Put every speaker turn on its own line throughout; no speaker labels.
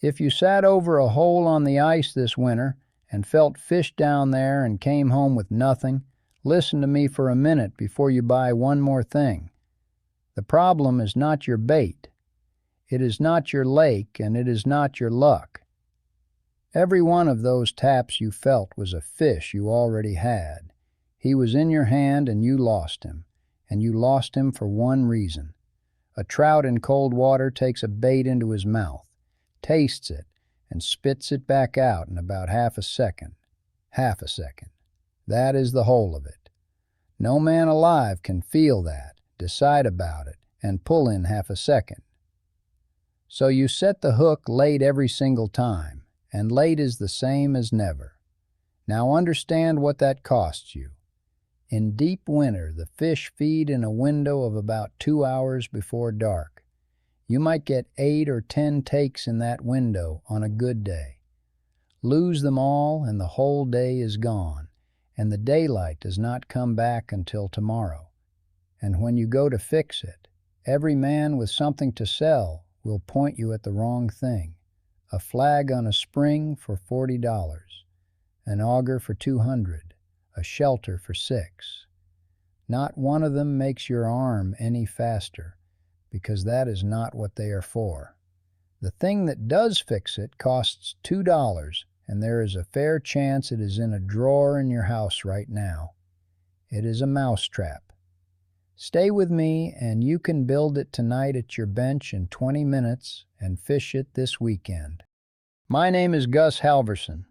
If you sat over a hole on the ice this winter and felt fish down there and came home with nothing, listen to me for a minute before you buy one more thing. The problem is not your bait. It is not your lake, and it is not your luck. Every one of those taps you felt was a fish you already had. He was in your hand and you lost him, and you lost him for one reason. A trout in cold water takes a bait into his mouth, tastes it, and spits it back out in about half a second. Half a second. That is the whole of it. No man alive can feel that, decide about it, and pull in half a second. So you set the hook late every single time, and late is the same as never. Now understand what that costs you. In deep winter, the fish feed in a window of about 2 hours before dark. You might get 8 or 10 takes in that window on a good day. Lose them all and the whole day is gone, and the daylight does not come back until tomorrow. And when you go to fix it, every man with something to sell will point you at the wrong thing. A flag on a spring for $40, an auger for $200, a shelter for $6. Not one of them makes your arm any faster, because that is not what they are for. The thing that does fix it costs $2, and there is a fair chance it is in a drawer in your house right now. It is a mousetrap. Stay with me, and you can build it tonight at your bench in 20 minutes and fish it this weekend. My name is Gus Halvorsen.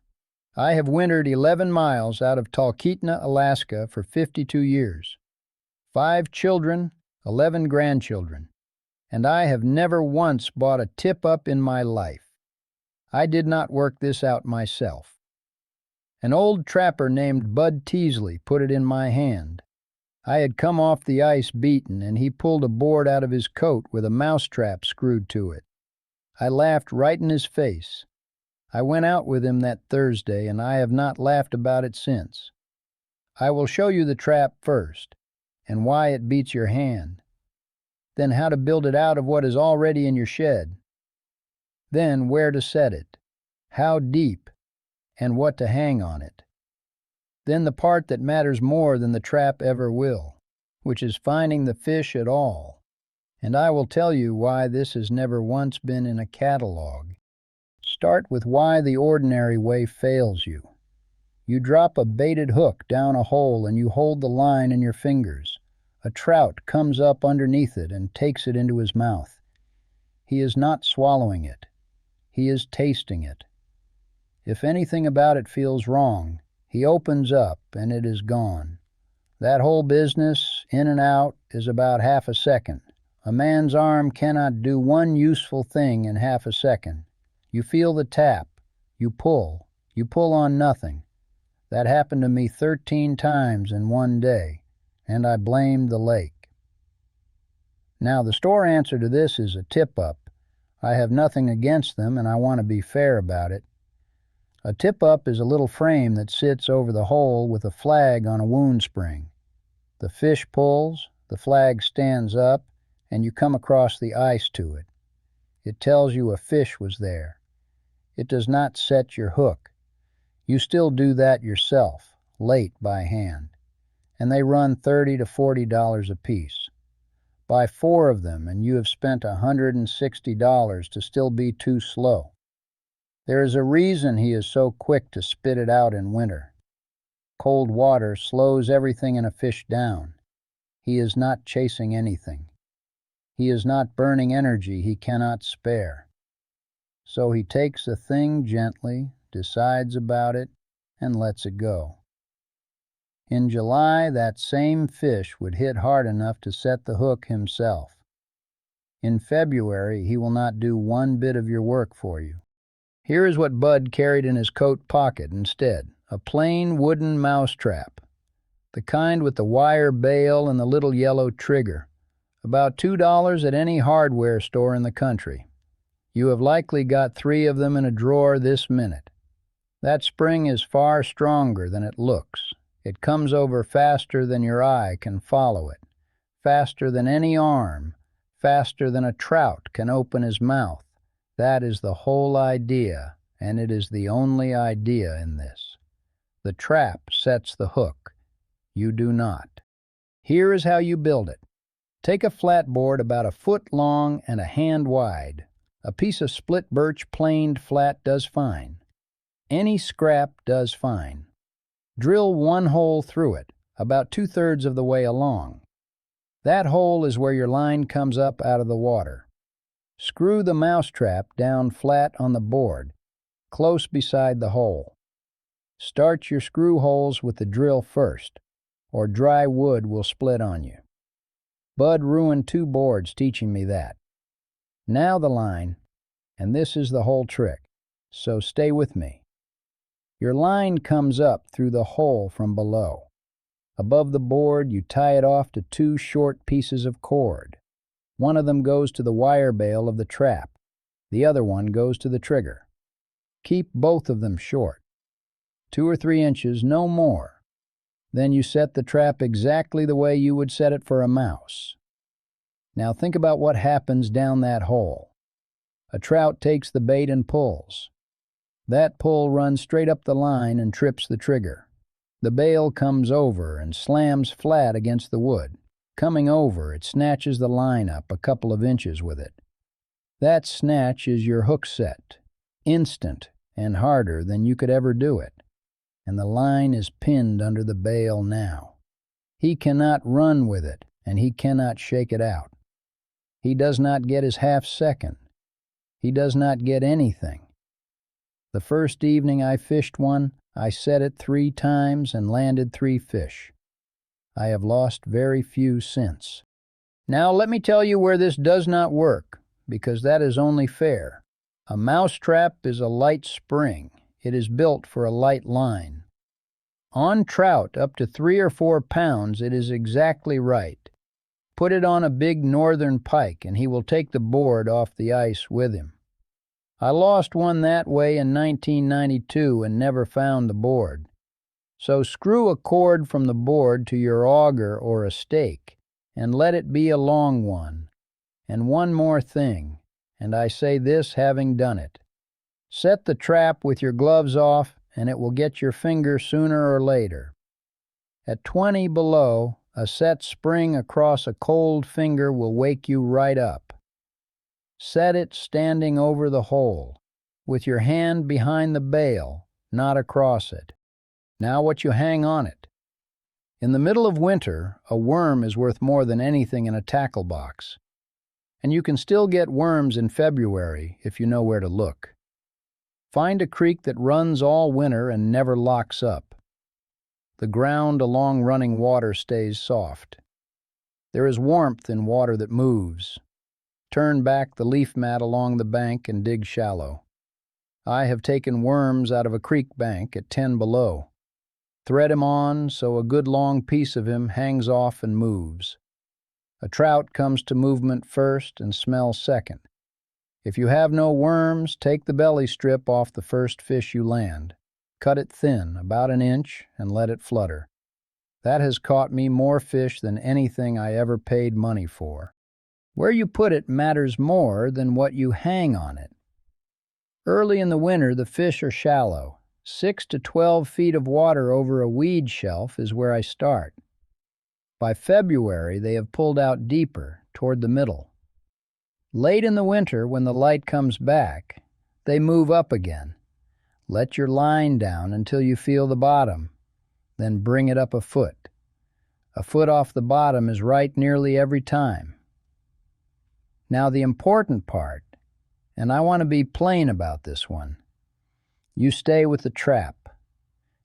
I have wintered 11 miles out of Talkeetna, Alaska for 52 years. 5 children, 11 grandchildren, and I have never once bought a tip-up in my life. I did not work this out myself. An old trapper named Bud Teasley put it in my hand. I had come off the ice beaten, and he pulled a board out of his coat with a mousetrap screwed to it. I laughed right in his face. I went out with him that Thursday, and I have not laughed about it since. I will show you the trap first, and why it beats your hand. Then how to build it out of what is already in your shed. Then where to set it, how deep, and what to hang on it. Then the part that matters more than the trap ever will, which is finding the fish at all. And I will tell you why this has never once been in a catalog. Start with why the ordinary way fails you. You drop a baited hook down a hole and you hold the line in your fingers. A trout comes up underneath it and takes it into his mouth. He is not swallowing it. He is tasting it. If anything about it feels wrong, he opens up and it is gone. That whole business, in and out, is about half a second. A man's arm cannot do one useful thing in half a second. You feel the tap. You pull on nothing. That happened to me 13 times in one day, and I blamed the lake. Now, the store answer to this is a tip-up. I have nothing against them, and I want to be fair about it. A tip-up is a little frame that sits over the hole with a flag on a wound spring. The fish pulls, the flag stands up, and you come across the ice to it. It tells you a fish was there. It does not set your hook. You still do that yourself, late by hand. And they run $30 to $40 apiece. Buy 4 of them, and you have spent $160 to still be too slow. There is a reason he is so quick to spit it out in winter. Cold water slows everything in a fish down. He is not chasing anything. He is not burning energy he cannot spare. So he takes the thing gently, decides about it, and lets it go. In July, that same fish would hit hard enough to set the hook himself. In February, he will not do one bit of your work for you. Here is what Bud carried in his coat pocket instead, a plain wooden mousetrap, the kind with the wire bail and the little yellow trigger, about $2 at any hardware store in the country. You have likely got 3 of them in a drawer this minute. That spring is far stronger than it looks. It comes over faster than your eye can follow it, faster than any arm, faster than a trout can open his mouth, That is the whole idea, and it is the only idea in this. The trap sets the hook. You do not. Here is how you build it. Take a flat board about a foot long and a hand wide. A piece of split birch planed flat does fine. Any scrap does fine. Drill one hole through it, about 2/3 of the way along. That hole is where your line comes up out of the water. Screw the mousetrap down flat on the board, close beside the hole. Start your screw holes with the drill first, or dry wood will split on you. Bud ruined 2 boards teaching me that. Now the line, and this is the whole trick, so stay with me. Your line comes up through the hole from below. Above the board, you tie it off to 2 short pieces of cord. One of them goes to the wire bail of the trap. The other one goes to the trigger. Keep both of them short. 2 or 3 inches, no more. Then you set the trap exactly the way you would set it for a mouse. Now think about what happens down that hole. A trout takes the bait and pulls. That pull runs straight up the line and trips the trigger. The bail comes over and slams flat against the wood. Coming over, it snatches the line up a couple of inches with it. That snatch is your hook set, instant and harder than you could ever do it. And the line is pinned under the bail now. He cannot run with it, and he cannot shake it out. He does not get his half second. He does not get anything. The first evening I fished one, I set it 3 times and landed 3 fish. I have lost very few since. Now let me tell you where this does not work, because that is only fair. A mousetrap is a light spring. It is built for a light line. On trout up to 3 or 4 pounds, it is exactly right. Put it on a big northern pike, and he will take the board off the ice with him. I lost one that way in 1992 and never found the board. So screw a cord from the board to your auger or a stake, and let it be a long one. And one more thing, and I say this having done it. Set the trap with your gloves off, and it will get your finger sooner or later. At 20 below, a set spring across a cold finger will wake you right up. Set it standing over the hole, with your hand behind the bail, not across it. Now what you hang on it. In the middle of winter, a worm is worth more than anything in a tackle box. And you can still get worms in February if you know where to look. Find a creek that runs all winter and never locks up. The ground along running water stays soft. There is warmth in water that moves. Turn back the leaf mat along the bank and dig shallow. I have taken worms out of a creek bank at 10 below. Thread him on so a good long piece of him hangs off and moves. A trout comes to movement first and smells second. If you have no worms, take the belly strip off the first fish you land. Cut it thin, about 1 inch, and let it flutter. That has caught me more fish than anything I ever paid money for. Where you put it matters more than what you hang on it. Early in the winter, the fish are shallow. 6 to 12 feet of water over a weed shelf is where I start. By February, they have pulled out deeper, toward the middle. Late in the winter, when the light comes back, they move up again. Let your line down until you feel the bottom, then bring it up a foot. A foot off the bottom is right nearly every time. Now the important part, and I want to be plain about this one, you stay with the trap.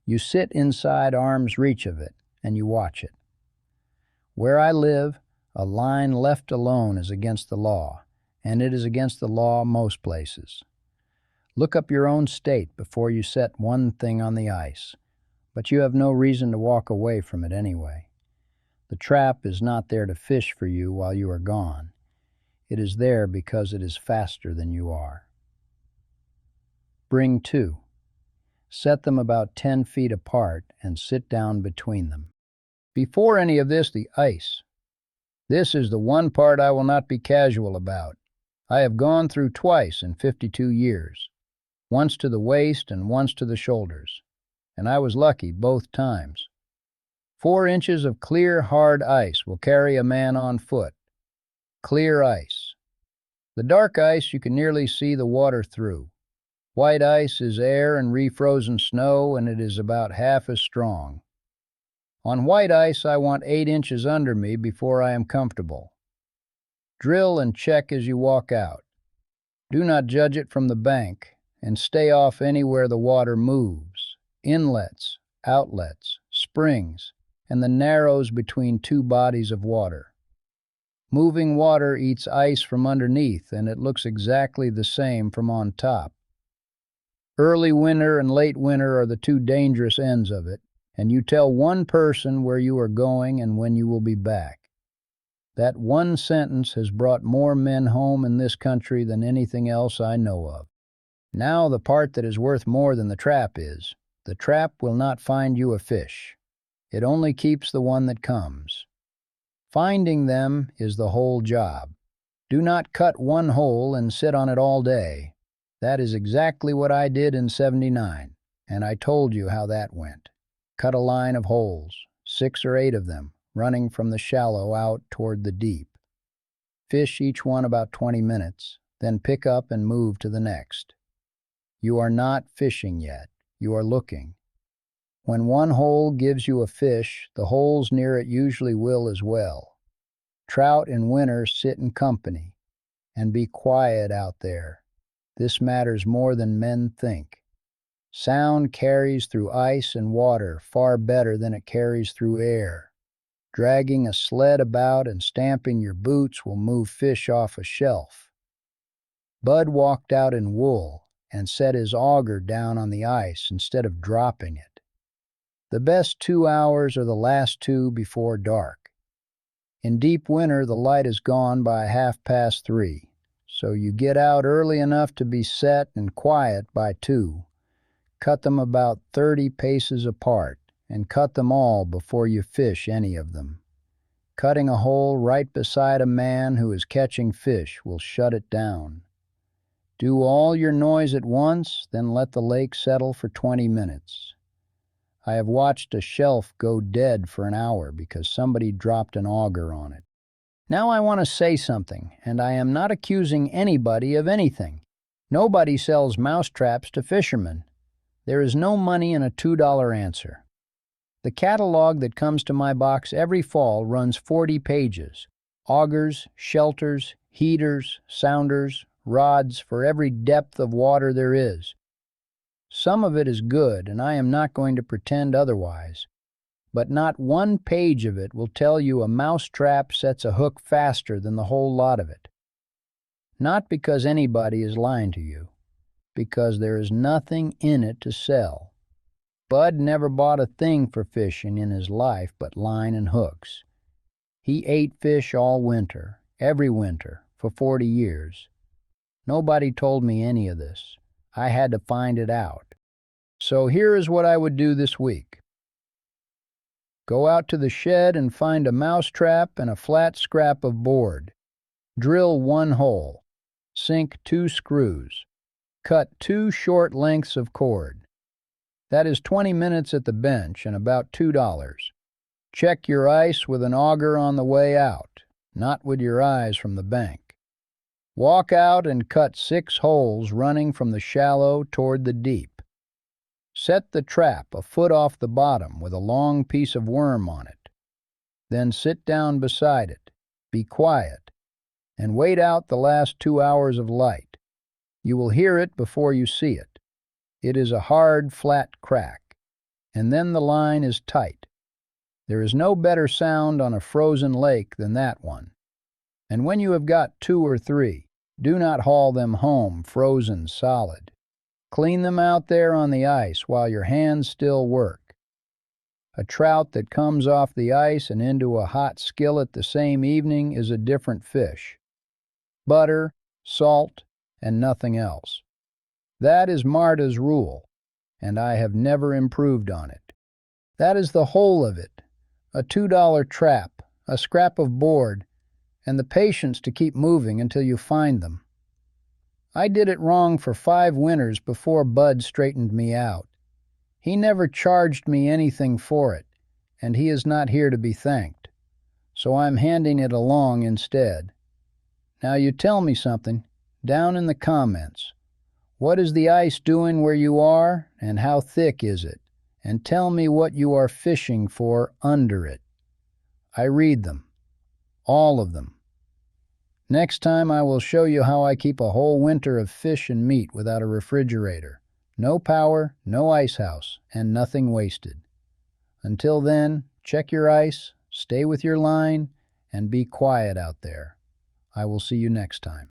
You sit inside arm's reach of it, and you watch it. Where I live, a line left alone is against the law, and it is against the law most places. Look up your own state before you set one thing on the ice, but you have no reason to walk away from it anyway. The trap is not there to fish for you while you are gone. It is there because it is faster than you are. Bring 2. Set them about 10 feet apart and sit down between them. Before any of this, the ice. This is the one part I will not be casual about. I have gone through twice in 52 years, once to the waist and once to the shoulders, and I was lucky both times. 4 inches of clear, hard ice will carry a man on foot. Clear ice. The dark ice you can nearly see the water through. White ice is air and refrozen snow, and it is about half as strong. On white ice, I want 8 inches under me before I am comfortable. Drill and check as you walk out. Do not judge it from the bank, and stay off anywhere the water moves, inlets, outlets, springs, and the narrows between two bodies of water. Moving water eats ice from underneath, and it looks exactly the same from on top. Early winter and late winter are the two dangerous ends of it, and you tell one person where you are going and when you will be back. That one sentence has brought more men home in this country than anything else I know of. Now the part that is worth more than the trap is, the trap will not find you a fish. It only keeps the one that comes. Finding them is the whole job. Do not cut one hole and sit on it all day. That is exactly what I did in '79, and I told you how that went. Cut a line of holes, 6 or 8 of them, running from the shallow out toward the deep. Fish each one about 20 minutes, then pick up and move to the next. You are not fishing yet. You are looking. When one hole gives you a fish, the holes near it usually will as well. Trout in winter sit in company, and be quiet out there. This matters more than men think. Sound carries through ice and water far better than it carries through air. Dragging a sled about and stamping your boots will move fish off a shelf. Bud walked out in wool and set his auger down on the ice instead of dropping it. The best 2 hours are the last 2 before dark. In deep winter, the light is gone by 3:30, so you get out early enough to be set and quiet by 2. Cut them about 30 paces apart, and cut them all before you fish any of them. Cutting a hole right beside a man who is catching fish will shut it down. Do all your noise at once, then let the lake settle for 20 minutes. I have watched a shelf go dead for an hour because somebody dropped an auger on it. Now I want to say something, and I am not accusing anybody of anything. Nobody sells mousetraps to fishermen. There is no money in a $2 answer. The catalog that comes to my box every fall runs 40 pages. Augers, shelters, heaters, sounders, rods for every depth of water there is. Some of it is good, and I am not going to pretend otherwise. But not one page of it will tell you a mousetrap sets a hook faster than the whole lot of it. Not because anybody is lying to you, because there is nothing in it to sell. Bud never bought a thing for fishing in his life but line and hooks. He ate fish all winter, every winter, for 40 years. Nobody told me any of this. I had to find it out. So here is what I would do this week. Go out to the shed and find a mousetrap and a flat scrap of board. Drill 1 hole. Sink 2 screws. Cut 2 short lengths of cord. That is 20 minutes at the bench and about $2. Check your ice with an auger on the way out, not with your eyes from the bank. Walk out and cut 6 holes running from the shallow toward the deep. Set the trap a foot off the bottom with a long piece of worm on it. Then sit down beside it, be quiet, and wait out the last 2 hours of light. You will hear it before you see it. It is a hard, flat crack, and then the line is tight. There is no better sound on a frozen lake than that one. And when you have got 2 or 3, do not haul them home frozen solid. Clean them out there on the ice while your hands still work. A trout that comes off the ice and into a hot skillet the same evening is a different fish. Butter, salt, and nothing else. That is Marta's rule, and I have never improved on it. That is the whole of it. A $2 trap, a scrap of board, and the patience to keep moving until you find them. I did it wrong for 5 winters before Bud straightened me out. He never charged me anything for it, and he is not here to be thanked. So I'm handing it along instead. Now you tell me something, down in the comments. What is the ice doing where you are, and how thick is it? And tell me what you are fishing for under it. I read them. All of them. Next time I will show you how I keep a whole winter of fish and meat without a refrigerator. No power, no ice house, and nothing wasted. Until then, check your ice, stay with your line, and be quiet out there. I will see you next time.